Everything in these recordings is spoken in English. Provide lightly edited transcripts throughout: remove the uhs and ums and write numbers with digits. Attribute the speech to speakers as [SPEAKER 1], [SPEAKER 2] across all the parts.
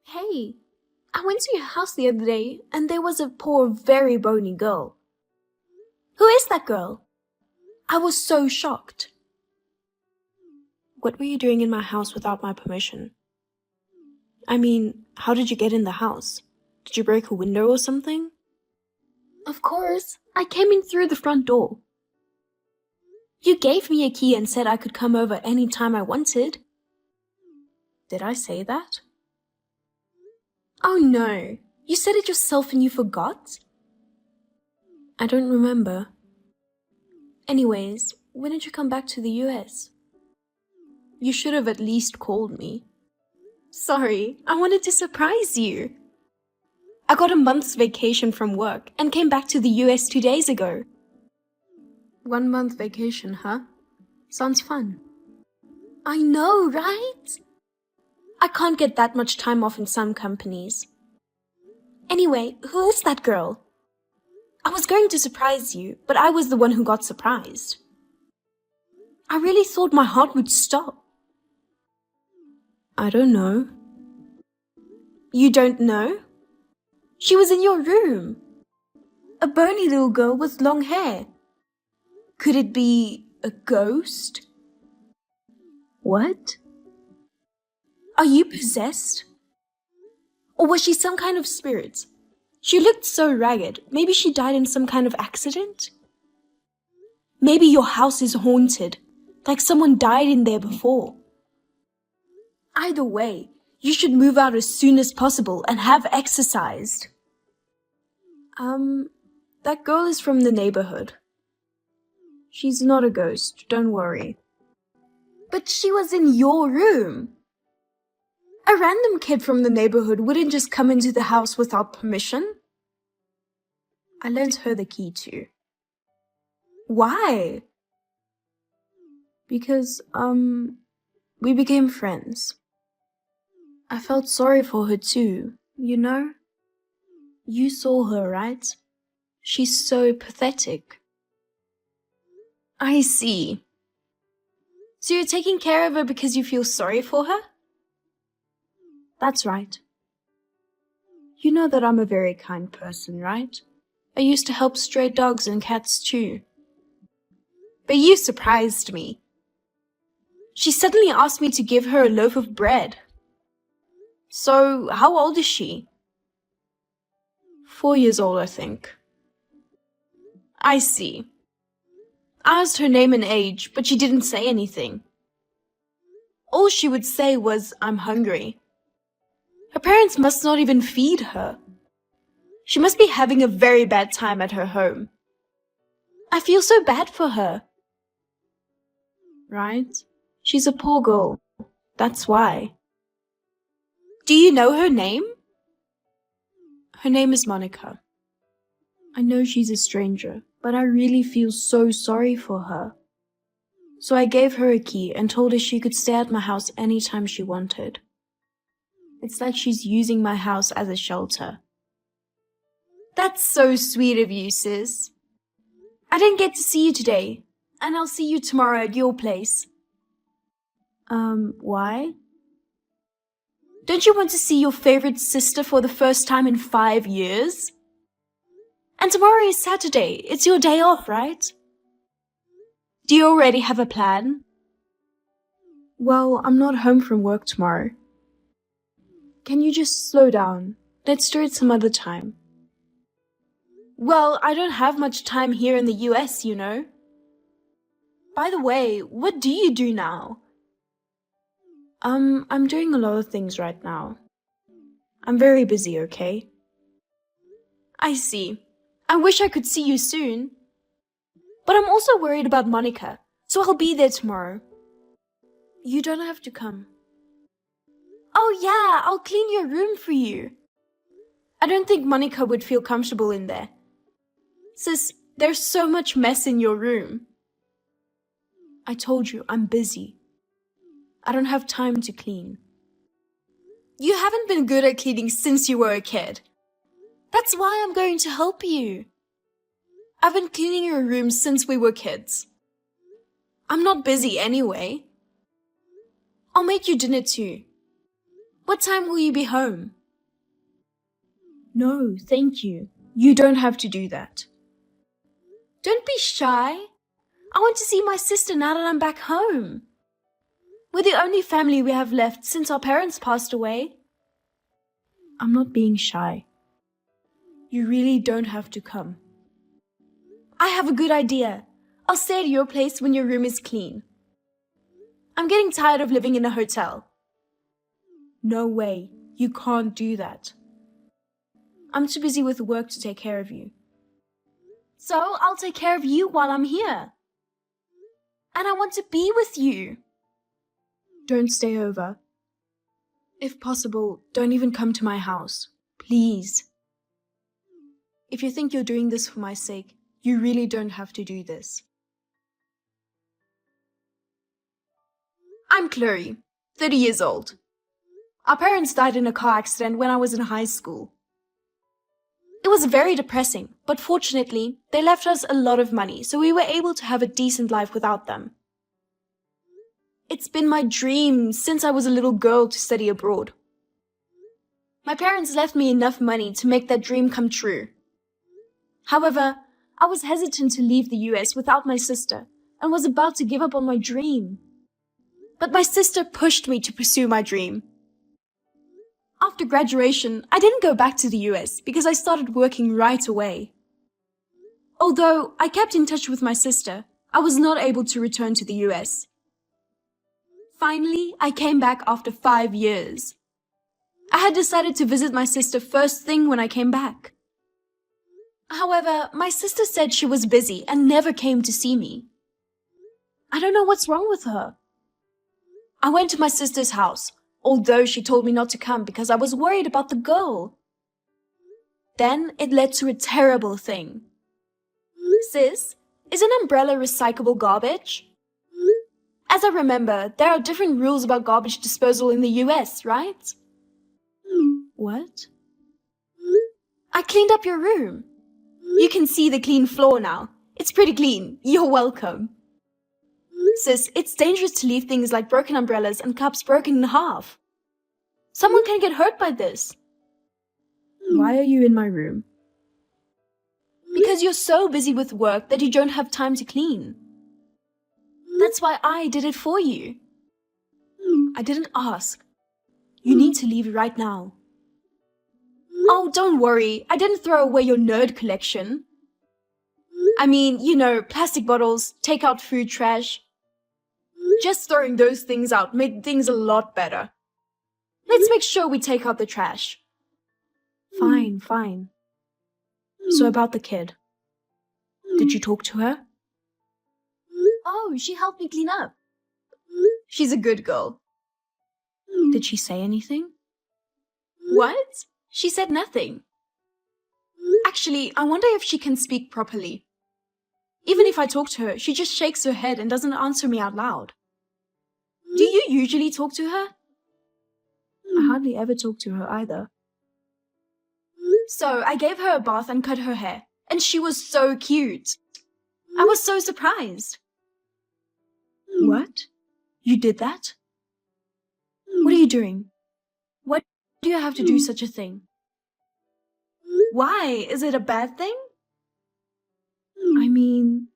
[SPEAKER 1] Hey, I went to your house the other day and there was a poor, very bony girl. Who is that girl? I was so shocked. What were you doing in my house without my permission? I mean, how did you get in the house? Did you break a window or something? Of course, I came in through the front door. You gave me a key and said I could come over any time I wanted. Did I say that? Oh no, you said it yourself and you forgot? I don't remember. Anyways, when did you come back to the US? You should have at least called me. Sorry, I wanted to surprise you. I got a month's vacation from work and came back to the US 2 days ago. 1 month vacation, huh? Sounds fun. I know, right? I can't get that much time off in some companies. Anyway, who is that girl? I was going to surprise you, but I was the one who got surprised. I really thought my heart would stop. I don't know. You don't know? She was in your room. A bony little girl with long hair. Could it be a ghost? What? Are you possessed? Or was she some kind of spirit? She looked so ragged. Maybe she died in some kind of accident? Maybe your house is haunted, like someone died in there before. Either way, you should move out as soon as possible and have exercised. That girl is from the neighborhood. She's not a ghost, don't worry. But she was in your room. A random kid from the neighborhood wouldn't just come into the house without permission. I lent her the key too. Why? Because, we became friends. I felt sorry for her too, you know? You saw her, right? She's so pathetic. I see. So you're taking care of her because you feel sorry for her? That's right. You know that I'm a very kind person, right? I used to help stray dogs and cats too. But you surprised me. She suddenly asked me to give her a loaf of bread. So, how old is she? 4 years old, I think. I see. I asked her name and age, but she didn't say anything. All she would say was, "I'm hungry." Her parents must not even feed her. She must be having a very bad time at her home. I feel so bad for her. Right? She's a poor girl. That's why. Do you know her name? Her name is Monica. I know she's a stranger, but I really feel so sorry for her. So I gave her a key and told her she could stay at my house anytime she wanted. It's like she's using my house as a shelter. That's so sweet of you, sis. I didn't get to see you today, and I'll see you tomorrow at your place. Why? Don't you want to see your favorite sister for the first time in 5 years? And tomorrow is Saturday. It's your day off, right? Do you already have a plan? Well, I'm not home from work tomorrow. Can you just slow down? Let's do it some other time. Well, I don't have much time here in the US, you know. By the way, what do you do now? I'm doing a lot of things right now. I'm very busy, okay? I see. I wish I could see you soon. But I'm also worried about Monica, so I'll be there tomorrow. You don't have to come. Oh yeah, I'll clean your room for you. I don't think Monica would feel comfortable in there. Sis, there's so much mess in your room. I told you, I'm busy. I don't have time to clean. You haven't been good at cleaning since you were a kid. That's why I'm going to help you. I've been cleaning your room since we were kids. I'm not busy anyway. I'll make you dinner too. What time will you be home? No, thank you. You don't have to do that. Don't be shy. I want to see my sister now that I'm back home. We're the only family we have left since our parents passed away. I'm not being shy. You really don't have to come. I have a good idea. I'll stay at your place when your room is clean. I'm getting tired of living in a hotel. No way. You can't do that. I'm too busy with work to take care of you. So I'll take care of you while I'm here. And I want to be with you. Don't stay over. If possible, don't even come to my house. Please. If you think you're doing this for my sake, you really don't have to do this. I'm Chloe, 30 years old. Our parents died in a car accident when I was in high school. It was very depressing, but fortunately, they left us a lot of money, so we were able to have a decent life without them. It's been my dream since I was a little girl to study abroad. My parents left me enough money to make that dream come true. However, I was hesitant to leave the US without my sister and was about to give up on my dream. But my sister pushed me to pursue my dream. After graduation, I didn't go back to the US because I started working right away. Although I kept in touch with my sister, I was not able to return to the US. Finally, I came back after 5 years. I had decided to visit my sister first thing when I came back. However, my sister said she was busy and never came to see me. I don't know what's wrong with her. I went to my sister's house, although she told me not to come because I was worried about the girl. Then it led to a terrible thing. Sis, is an umbrella recyclable garbage? As I remember, there are different rules about garbage disposal in the US, right? What? I cleaned up your room. You can see the clean floor now. It's pretty clean. You're welcome. Sis, it's dangerous to leave things like broken umbrellas and cups broken in half. Someone can get hurt by this. Why are you in my room? Because you're so busy with work that you don't have time to clean. That's why I did it for you. I didn't ask. You need to leave right now. Oh, don't worry. I didn't throw away your nerd collection. I mean, you know, plastic bottles, take out food trash. Just throwing those things out made things a lot better. Let's make sure we take out the trash. Fine, fine. So about the kid. Did you talk to her? Oh, she helped me clean up. She's a good girl. Did she say anything? What? She said nothing. Actually, I wonder if she can speak properly. Even if I talk to her, she just shakes her head and doesn't answer me out loud. Do you usually talk to her? I hardly ever talk to her either. So I gave her a bath and cut her hair, and she was so cute. I was so surprised. What? You did that? What are you doing? Why do you have to do such a thing? Why? Is it a bad thing? I mean...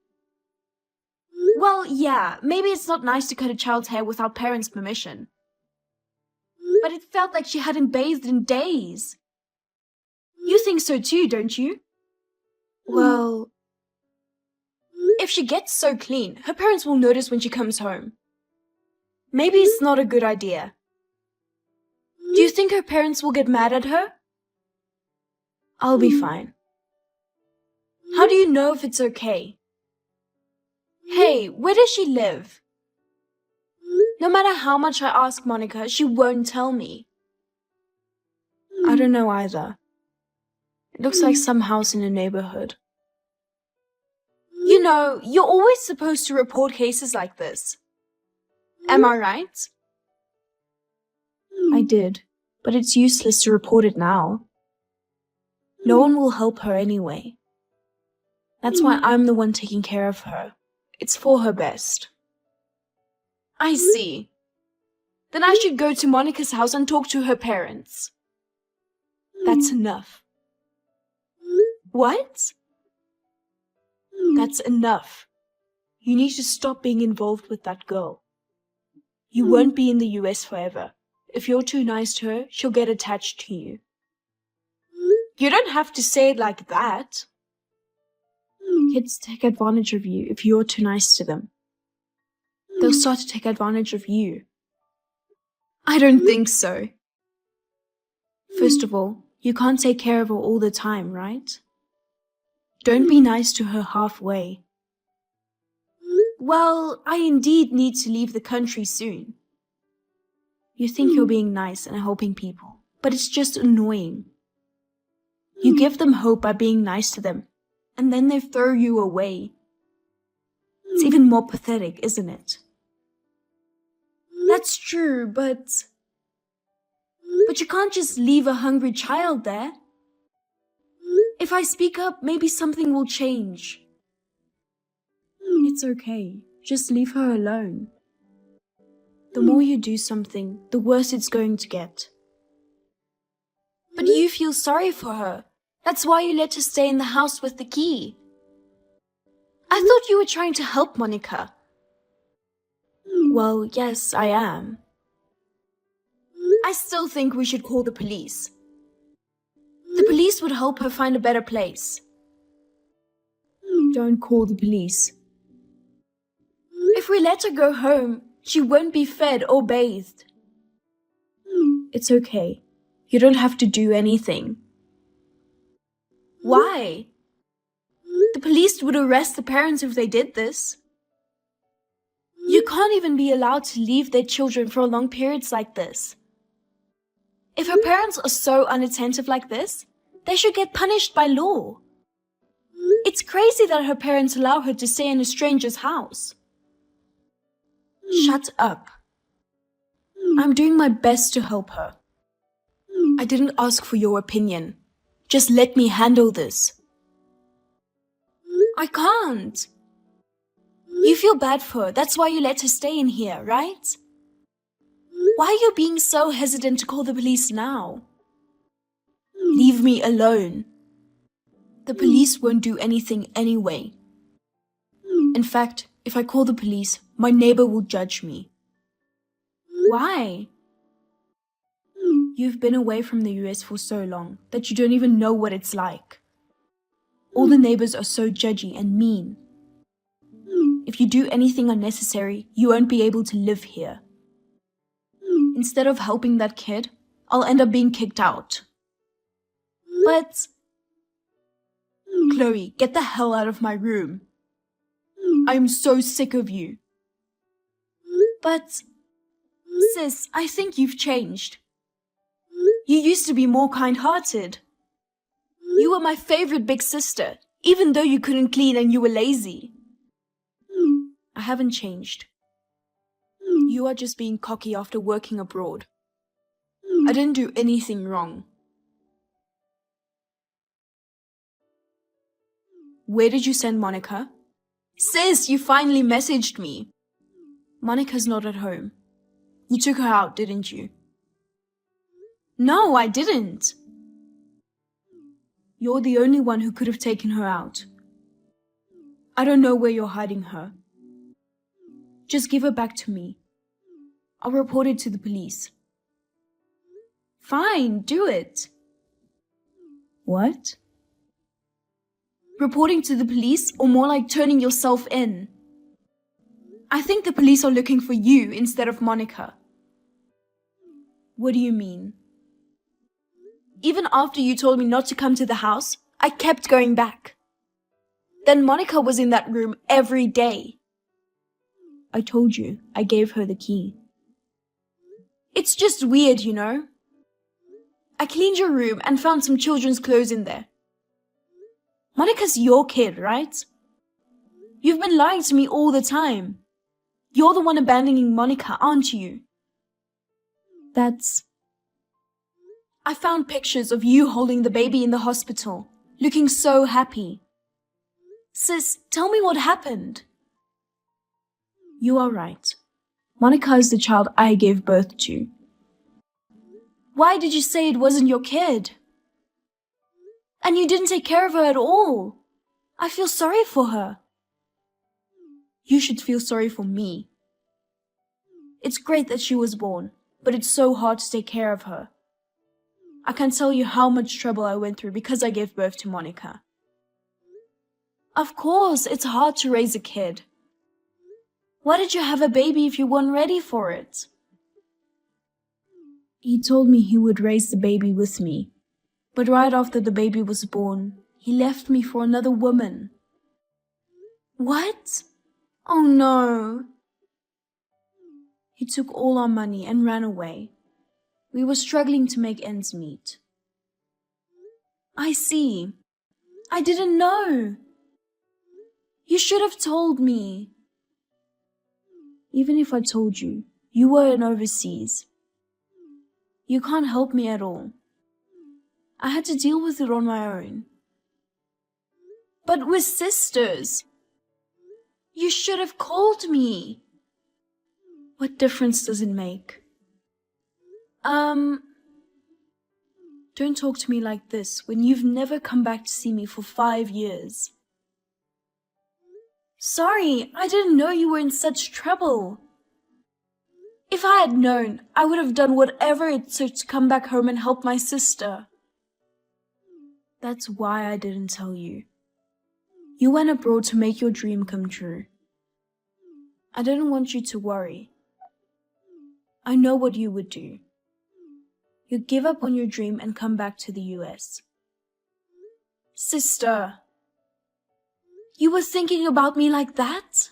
[SPEAKER 1] Well, yeah, maybe it's not nice to cut a child's hair without parents' permission. But it felt like she hadn't bathed in days. You think so too, don't you? Well... If she gets so clean, her parents will notice when she comes home. Maybe it's not a good idea. Do you think her parents will get mad at her? I'll be fine. How do you know if it's okay? Hey, where does she live? No matter how much I ask Monica, she won't tell me. I don't know either. It looks like some house in a neighborhood. You know, you're always supposed to report cases like this. Am I right? I did, but it's useless to report it now. No one will help her anyway. That's why I'm the one taking care of her. It's for her best. I see. Then I should go to Monica's house and talk to her parents. That's enough. What? That's enough. You need to stop being involved with that girl. You won't be in the US forever. If you're too nice to her, she'll get attached to you. You don't have to say it like that. Kids take advantage of you if you're too nice to them. They'll start to take advantage of you. I don't think so. First of all, you can't take care of her all the time, right? Don't be nice to her halfway. Well, I indeed need to leave the country soon. You think you're being nice and helping people, but it's just annoying. You give them hope by being nice to them, and then they throw you away. It's even more pathetic, isn't it? That's true, but you can't just leave a hungry child there. If I speak up, maybe something will change. It's okay. Just leave her alone. The more you do something, the worse it's going to get. But you feel sorry for her. That's why you let her stay in the house with the key. I thought you were trying to help Monica. Well, yes, I am. I still think we should call the police. The police would help her find a better place. Don't call the police. If we let her go home, she won't be fed or bathed. It's okay. You don't have to do anything. Why? The police would arrest the parents if they did this. You can't even be allowed to leave their children for long periods like this. If her parents are so unattentive like this, they should get punished by law. It's crazy that her parents allow her to stay in a stranger's house. Shut up. I'm doing my best to help her. I didn't ask for your opinion. Just let me handle this. I can't. You feel bad for her. That's why you let her stay in here, right? Why are you being so hesitant to call the police now? Leave me alone. The police won't do anything anyway. In fact, if I call the police, my neighbor will judge me. Why? You've been away from the US for so long that you don't even know what it's like. All the neighbors are so judgy and mean. If you do anything unnecessary, you won't be able to live here. Instead of helping that kid, I'll end up being kicked out. But... Chloe, get the hell out of my room. I am so sick of you. But... Sis, I think you've changed. You used to be more kind-hearted. You were my favorite big sister, even though you couldn't clean and you were lazy. I haven't changed. You are just being cocky after working abroad. I didn't do anything wrong. Where did you send Monica? Sis, you finally messaged me. Monica's not at home. You took her out, didn't you? No, I didn't. You're the only one who could have taken her out. I don't know where you're hiding her. Just give her back to me. I'll report it to the police. Fine, do it. What? Reporting to the police, or more like turning yourself in? I think the police are looking for you instead of Monica. What do you mean? Even after you told me not to come to the house, I kept going back. Then Monica was in that room every day. I told you, I gave her the key. It's just weird, you know? I cleaned your room and found some children's clothes in there. Monica's your kid, right? You've been lying to me all the time. You're the one abandoning Monica, aren't you? I found pictures of you holding the baby in the hospital, looking so happy. Sis, tell me what happened. You are right. Monica is the child I gave birth to. Why did you say it wasn't your kid? And you didn't take care of her at all. I feel sorry for her. You should feel sorry for me. It's great that she was born, but it's so hard to take care of her. I can't tell you how much trouble I went through because I gave birth to Monica. Of course, it's hard to raise a kid. Why did you have a baby if you weren't ready for it? He told me he would raise the baby with me, but right after the baby was born, he left me for another woman. What? Oh no. He took all our money and ran away. We were struggling to make ends meet. I see. I didn't know. You should have told me. Even if I told you, you were in overseas. You can't help me at all. I had to deal with it on my own. But we're sisters. You should have called me. What difference does it make? Don't talk to me like this when you've never come back to see me for 5 years. Sorry, I didn't know you were in such trouble. If I had known, I would have done whatever it took to come back home and help my sister. That's why I didn't tell you. You went abroad to make your dream come true. I didn't want you to worry. I know what you would do. You'd give up on your dream and come back to the US. Sister, you were thinking about me like that?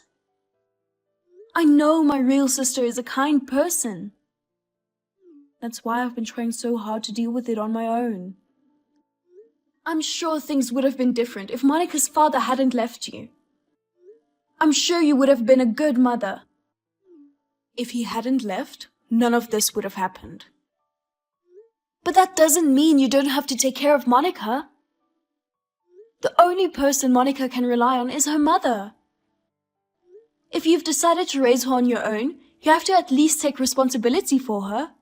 [SPEAKER 1] I know my real sister is a kind person. That's why I've been trying so hard to deal with it on my own. I'm sure things would have been different if Monica's father hadn't left you. I'm sure you would have been a good mother. If he hadn't left, none of this would have happened. But that doesn't mean you don't have to take care of Monica. The only person Monica can rely on is her mother. If you've decided to raise her on your own, you have to at least take responsibility for her.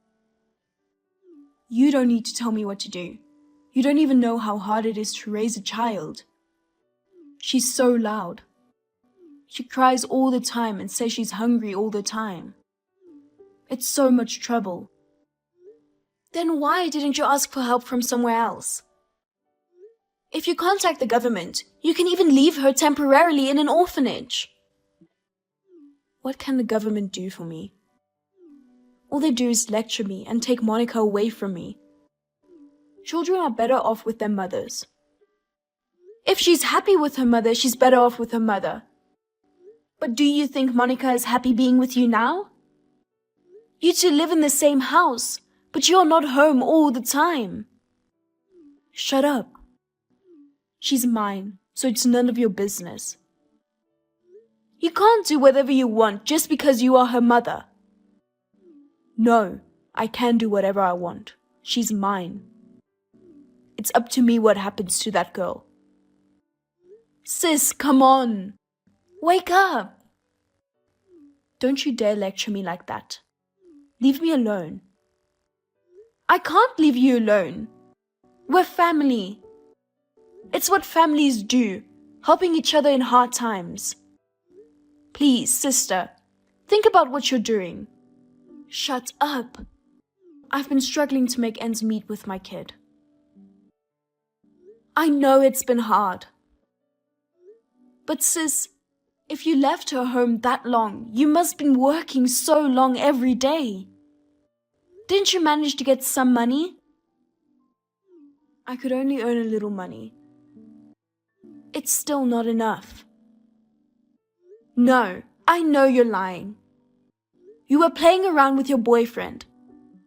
[SPEAKER 1] You don't need to tell me what to do. You don't even know how hard it is to raise a child. She's so loud. She cries all the time and says she's hungry all the time. It's so much trouble. Then why didn't you ask for help from somewhere else? If you contact the government, you can even leave her temporarily in an orphanage. What can the government do for me? All they do is lecture me and take Monica away from me. Children are better off with their mothers. If she's happy with her mother, she's better off with her mother. But do you think Monica is happy being with you now? You two live in the same house, but you're not home all the time. Shut up. She's mine, so it's none of your business. You can't do whatever you want just because you are her mother. No, I can do whatever I want. She's mine. It's up to me what happens to that girl. Sis, come on. Wake up. Don't you dare lecture me like that. Leave me alone. I can't leave you alone. We're family. It's what families do, helping each other in hard times. Please, sister, think about what you're doing. Shut up. I've been struggling to make ends meet with my kid. I know it's been hard. But sis, if you left her home that long, you must have been working so long every day. Didn't you manage to get some money? I could only earn a little money. It's still not enough. No, I know you're lying. You were playing around with your boyfriend.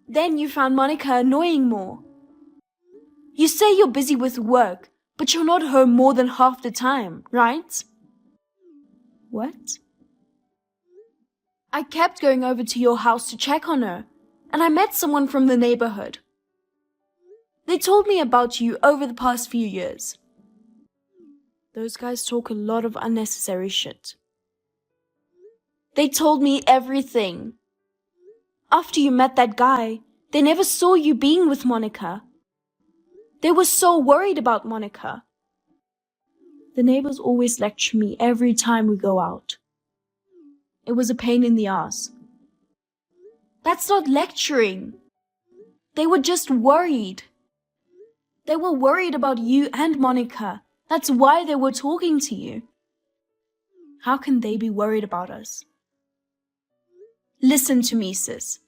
[SPEAKER 1] Then you found Monica annoying more. You say you're busy with work, but you're not home more than half the time, right? What? I kept going over to your house to check on her, and I met someone from the neighborhood. They told me about you over the past few years. Those guys talk a lot of unnecessary shit. They told me everything. After you met that guy, they never saw you being with Monica. They were so worried about Monica. The neighbors always lecture me every time we go out. It was a pain in the ass. That's not lecturing. They were just worried. They were worried about you and Monica. That's why they were talking to you. How can they be worried about us? Listen to me, sis.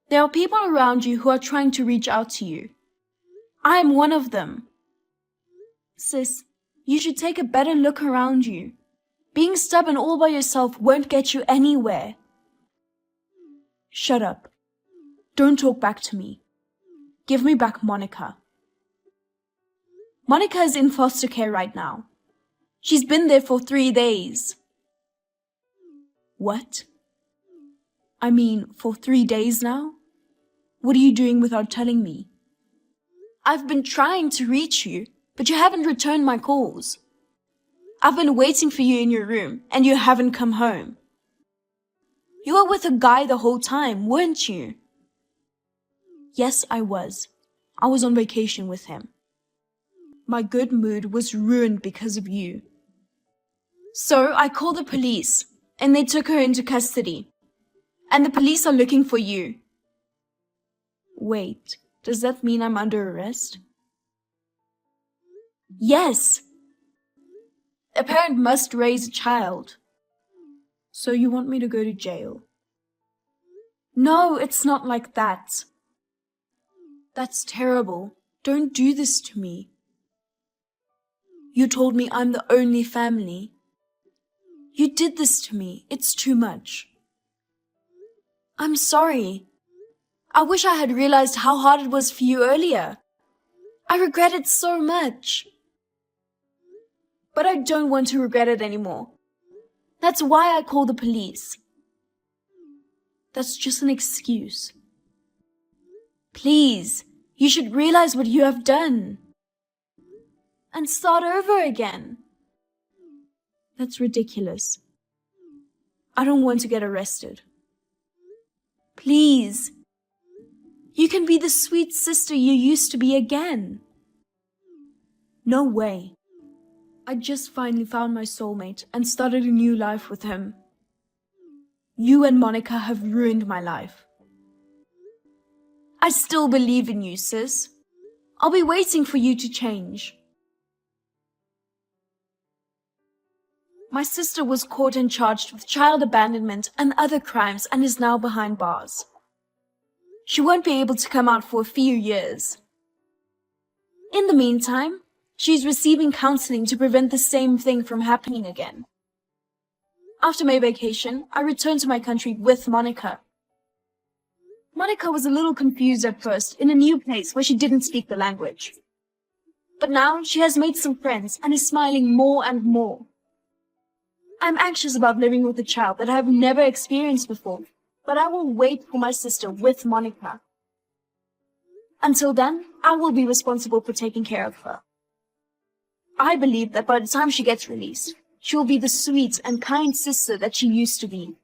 [SPEAKER 1] There are people around you who are trying to reach out to you. I am one of them. Sis, you should take a better look around you. Being stubborn all by yourself won't get you anywhere. Shut up. Don't talk back to me. Give me back Monica. Monica is in foster care right now. She's been there for 3 days. What? I mean, for 3 days now? What are you doing without telling me? I've been trying to reach you, but you haven't returned my calls. I've been waiting for you in your room, and you haven't come home. You were with a guy the whole time, weren't you? Yes, I was. I was on vacation with him. My good mood was ruined because of you. So I called the police, and they took her into custody. And the police are looking for you. Wait, does that mean I'm under arrest? Yes. A parent must raise a child. So you want me to go to jail? No, it's not like that. That's terrible. Don't do this to me. You told me I'm the only family. You did this to me. It's too much. I'm sorry. I wish I had realized how hard it was for you earlier. I regret it so much. But I don't want to regret it anymore. That's why I called the police. That's just an excuse. Please, you should realize what you have done. And start over again. That's ridiculous. I don't want to get arrested. Please. You can be the sweet sister you used to be again. No way. I just finally found my soulmate and started a new life with him. You and Monica have ruined my life. I still believe in you, sis. I'll be waiting for you to change. My sister was caught and charged with child abandonment and other crimes and is now behind bars. She won't be able to come out for a few years. In the meantime, she's receiving counseling to prevent the same thing from happening again. After my vacation, I returned to my country with Monica. Monica was a little confused at first in a new place where she didn't speak the language. But now she has made some friends and is smiling more and more. I'm anxious about living with a child that I have never experienced before, but I will wait for my sister with Monica. Until then, I will be responsible for taking care of her. I believe that by the time she gets released, she will be the sweet and kind sister that she used to be.